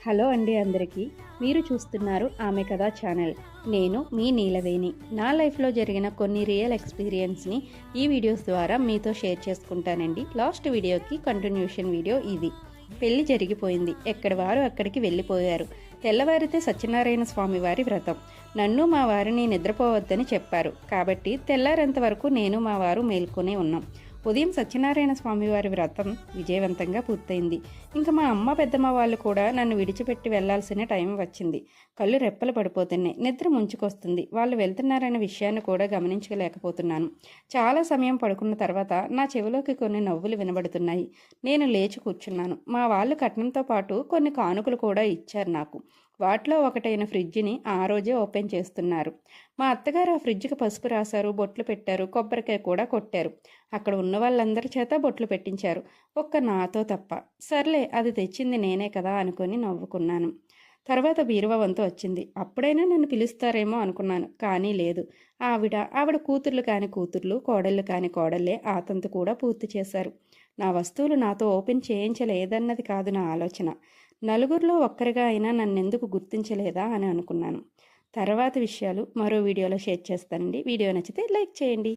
Hello అండి అందరికీ. మీరు చూస్తున్నారు ఆమె కథ ఛానల్. నేను మీ నీలవేణి. నా లైఫ్లో జరిగిన కొన్ని రియల్ ఎక్స్పీరియన్స్ని ఈ వీడియోస్ ద్వారా మీతో షేర్ చేసుకుంటానండి. లాస్ట్ వీడియోకి కంటిన్యూషన్ వీడియో ఇది. పెళ్లి జరిగిపోయింది. ఎక్కడి వారు అక్కడికి వెళ్ళిపోయారు. తెల్లవారితే సత్యనారాయణ స్వామి వారి వ్రతం. నన్ను మా వారిని నిద్రపోవద్దని చెప్పారు. కాబట్టి తెల్లారేంత వరకు నేను మా వారు మేల్కొనే ఉన్నాం. ఉదయం సత్యనారాయణ స్వామి వారి వ్రతం విజయవంతంగా పూర్తయింది. ఇంకా మా అమ్మ పెద్దమ్మ వాళ్ళు కూడా నన్ను విడిచిపెట్టి వెళ్లాల్సిన టైం వచ్చింది. కళ్ళు రెప్పలు పడిపోతున్నాయి. నిద్ర ముంచుకొస్తుంది. వాళ్ళు వెళ్తున్నారనే విషయాన్ని కూడా గమనించలేకపోతున్నాను. చాలా సమయం పడుకున్న తర్వాత నా చెవిలోకి కొన్ని నవ్వులు వినబడుతున్నాయి. నేను లేచి కూర్చున్నాను. మా వాళ్ళు కట్నంతో పాటు కొన్ని కానుకలు కూడా ఇచ్చారు నాకు. వాటిలో ఒకటైన ఫ్రిడ్జిని ఆ రోజే ఓపెన్ చేస్తున్నారు. మా అత్తగారు ఆ ఫ్రిడ్జ్కి పసుపు రాశారు, బొట్లు పెట్టారు, కొబ్బరికాయ కూడా కొట్టారు. అక్కడ ఉన్న వాళ్ళందరి చేత బొట్లు పెట్టించారు, ఒక్క నాతో తప్ప. సర్లే, అది తెచ్చింది నేనే కదా అనుకొని నవ్వుకున్నాను. తర్వాత బీరువా వంతు వచ్చింది. అప్పుడైనా నన్ను పిలుస్తారేమో అనుకున్నాను, కానీ లేదు. ఆవిడ కూతుర్లు కాని కూతుర్లు, కోడళ్ళు కాని కోడళ్ళే ఆ తంతు కూడా పూర్తి చేశారు. నా వస్తువులు నాతో ఓపెన్ చేయించలేదన్నది కాదు నా ఆలోచన. నలుగురిలో ఒక్కరిగా అయినా నన్నెందుకు గుర్తించలేదా అని అనుకున్నాను. తర్వాత విషయాలు మరో వీడియోలో షేర్ చేస్తానండి. వీడియో నచ్చితే లైక్ చేయండి.